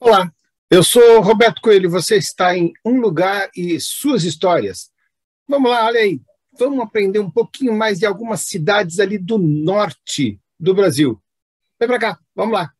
Olá, eu sou Roberto Coelho, você está em Um Lugar e Suas Histórias. Vamos lá, olha aí, vamos aprender um pouquinho mais de algumas cidades ali do norte do Brasil. Vem para cá, vamos lá.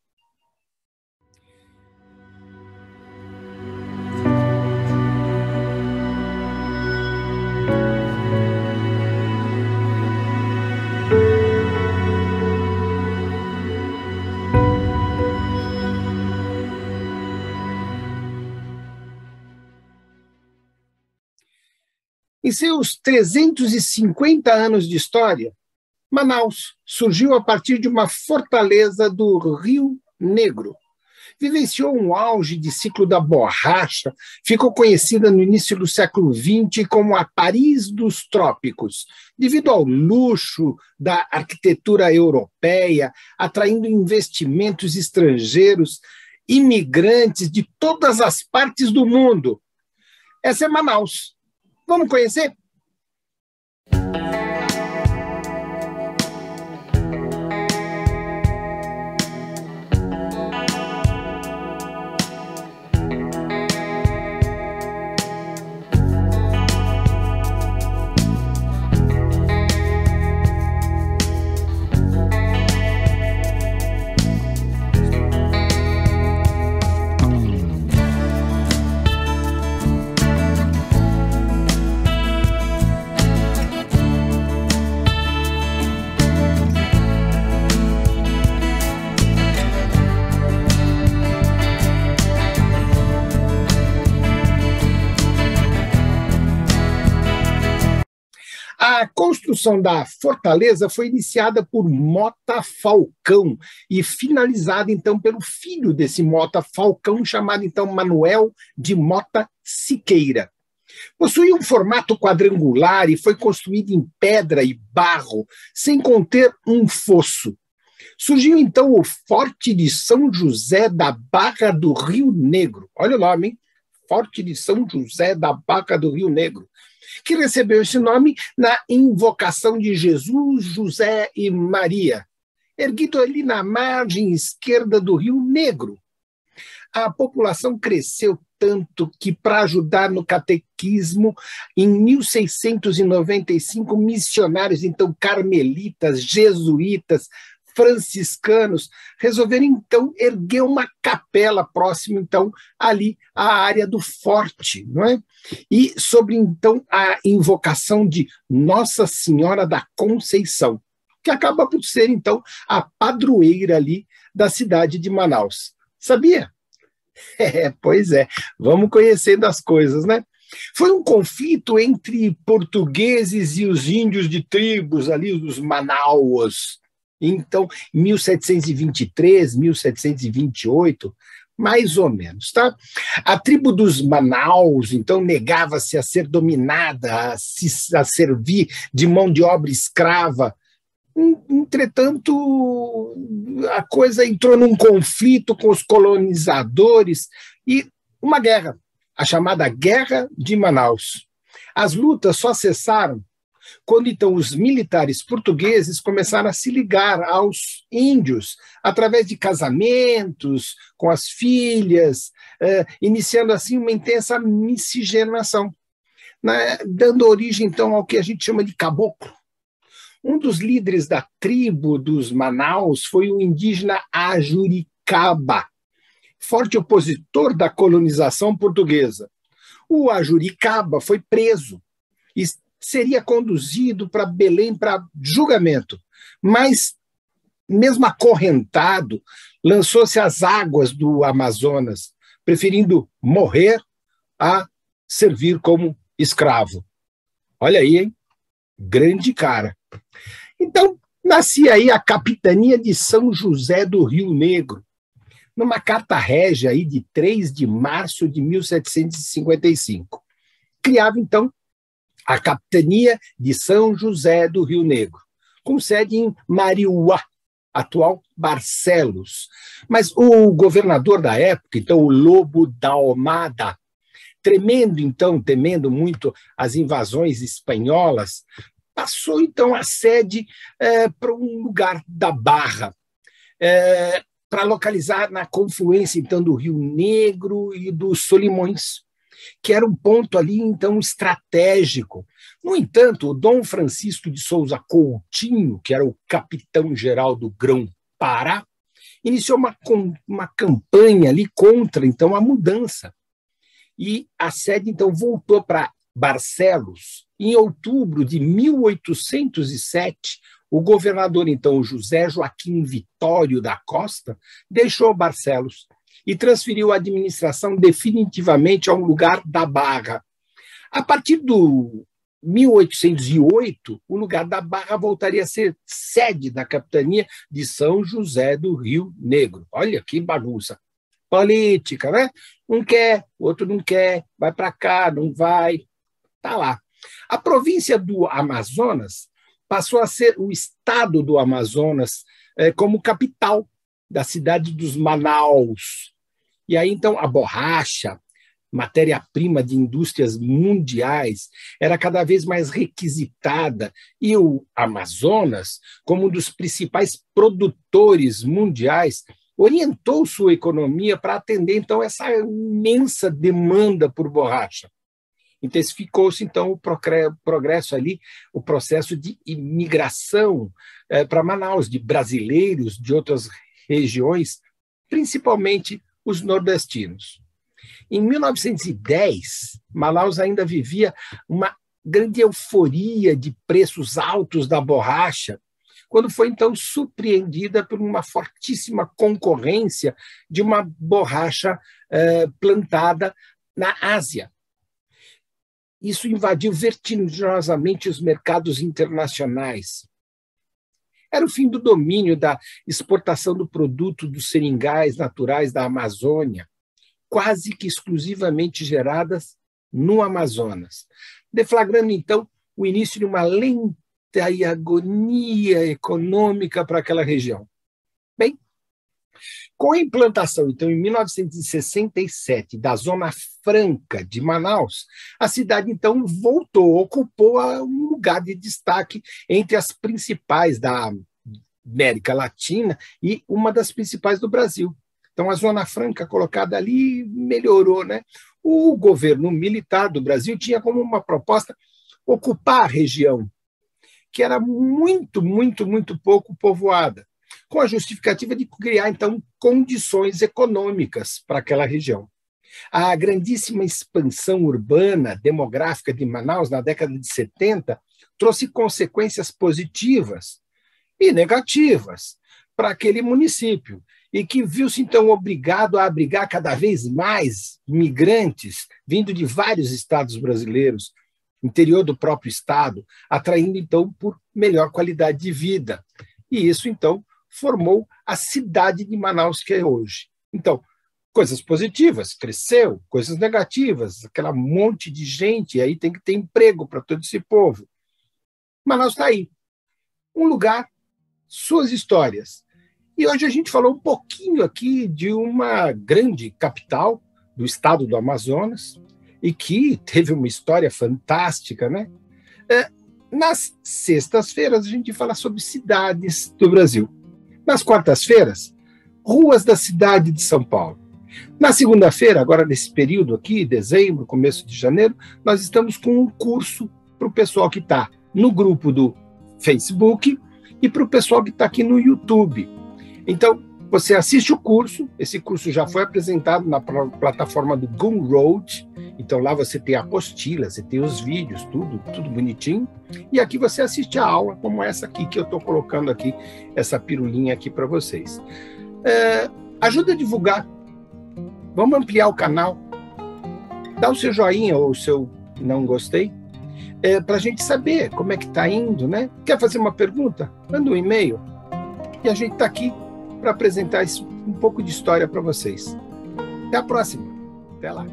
Em seus 350 anos de história, Manaus surgiu a partir de uma fortaleza do Rio Negro. Vivenciou um auge de ciclo da borracha, ficou conhecida no início do século XX como a Paris dos Trópicos, devido ao luxo da arquitetura europeia, atraindo investimentos estrangeiros, imigrantes de todas as partes do mundo. Essa é Manaus. Vamos conhecer? A construção da fortaleza foi iniciada por Mota Falcão e finalizada, então, pelo filho desse Mota Falcão, chamado, então, Manuel de Mota Siqueira. Possuía um formato quadrangular e foi construído em pedra e barro, sem conter um fosso. Surgiu, então, o Forte de São José da Barra do Rio Negro. Olha o nome, hein? Forte de São José da Barra do Rio Negro, que recebeu esse nome na invocação de Jesus, José e Maria, erguido ali na margem esquerda do Rio Negro. A população cresceu tanto que, para ajudar no catequismo, em 1695, missionários, então, carmelitas, jesuítas, franciscanos, resolveram, então, erguer uma capela próxima, então, ali à área do forte, não é? E sobre, então, a invocação de Nossa Senhora da Conceição, que acaba por ser, então, a padroeira ali da cidade de Manaus. Sabia? Pois é, vamos conhecendo as coisas, né? Foi um conflito entre portugueses e os índios de tribos ali, os Manauas. Então, 1723, 1728, mais ou menos, tá? A tribo dos Manaus, então, negava-se a ser dominada, a servir de mão de obra escrava. Entretanto, a coisa entrou num conflito com os colonizadores e uma guerra, a chamada Guerra de Manaus. As lutas só cessaram quando, então, os militares portugueses começaram a se ligar aos índios, através de casamentos com as filhas, iniciando, assim, uma intensa miscigenação, né, dando origem, então, ao que a gente chama de caboclo. Um dos líderes da tribo dos Manaus foi o indígena Ajuricaba, forte opositor da colonização portuguesa. O Ajuricaba foi preso e seria conduzido para Belém para julgamento, mas, mesmo acorrentado, lançou-se às águas do Amazonas, preferindo morrer a servir como escravo. Olha aí, hein? Grande cara. Então, nascia aí a capitania de São José do Rio Negro, numa carta régia aí de 3 de março de 1755. Criava, então, a capitania de São José do Rio Negro, com sede em Mariuá, atual Barcelos. Mas o governador da época, então, o Lobo da Almada, temendo muito as invasões espanholas, passou, então, a sede para um lugar da Barra. para localizar na confluência, então, do Rio Negro e dos Solimões, que era um ponto ali, então, estratégico. No entanto, o Dom Francisco de Souza Coutinho, que era o capitão-geral do Grão-Pará, iniciou uma campanha ali contra, então, a mudança. E a sede, então, voltou para Barcelos. Em outubro de 1807, o governador, então, José Joaquim Vitório da Costa, deixou Barcelos e transferiu a administração definitivamente a um lugar da Barra. A partir do 1808, o lugar da Barra voltaria a ser sede da capitania de São José do Rio Negro. Olha que bagunça. Política, né? Um quer, outro não quer, vai para cá, não vai, tá lá. A província do Amazonas passou a ser o estado do Amazonas como capital da cidade dos Manaus. E aí, então, a borracha, matéria-prima de indústrias mundiais, era cada vez mais requisitada, e o Amazonas, como um dos principais produtores mundiais, orientou sua economia para atender, então, essa imensa demanda por borracha. Intensificou-se, então, o progresso ali, o processo de imigração para Manaus, de brasileiros de outras regiões, principalmente os nordestinos. Em 1910, Manaus ainda vivia uma grande euforia de preços altos da borracha, quando foi, então, surpreendida por uma fortíssima concorrência de uma borracha plantada na Ásia. Isso invadiu vertiginosamente os mercados internacionais. Era o fim do domínio da exportação do produto dos seringais naturais da Amazônia, quase que exclusivamente geradas no Amazonas, deflagrando, então, o início de uma lenta e agonia econômica para aquela região. Bem, com a implantação, então, em 1967, da Zona Franca de Manaus, a cidade, então, ocupou um lugar de destaque entre as principais da América Latina e uma das principais do Brasil. Então, a Zona Franca colocada ali melhorou, né? O governo militar do Brasil tinha como uma proposta ocupar a região, que era muito, muito, muito pouco povoada, com a justificativa de criar, então, condições econômicas para aquela região. A grandíssima expansão urbana demográfica de Manaus na década de 70 trouxe consequências positivas e negativas para aquele município, e que viu-se, então, obrigado a abrigar cada vez mais imigrantes vindo de vários estados brasileiros, interior do próprio estado, atraindo, então, por melhor qualidade de vida. E isso, então, formou a cidade de Manaus que é hoje. Então, coisas positivas, cresceu, coisas negativas, aquela monte de gente, e aí tem que ter emprego para todo esse povo. Manaus está aí. Um lugar, suas histórias. E hoje a gente falou um pouquinho aqui de uma grande capital do estado do Amazonas, e que teve uma história fantástica, né? Nas sextas-feiras, a gente fala sobre cidades do Brasil. Nas quartas-feiras, ruas da cidade de São Paulo. Na segunda-feira, agora nesse período aqui, dezembro, começo de janeiro, nós estamos com um curso para o pessoal que está no grupo do Facebook e para o pessoal que está aqui no YouTube. Então, você assiste o curso, esse curso já foi apresentado na plataforma do Gumroad, então lá você tem a apostila, você tem os vídeos, tudo bonitinho, e aqui você assiste a aula, como essa aqui que eu estou colocando aqui, essa pirulinha aqui para vocês. Ajuda a divulgar, vamos ampliar o canal, dá o seu joinha ou o seu não gostei, para a gente saber como é que está indo, né? Quer fazer uma pergunta? Manda um e-mail, e a gente está aqui para apresentar um pouco de história para vocês. Até a próxima. Até lá.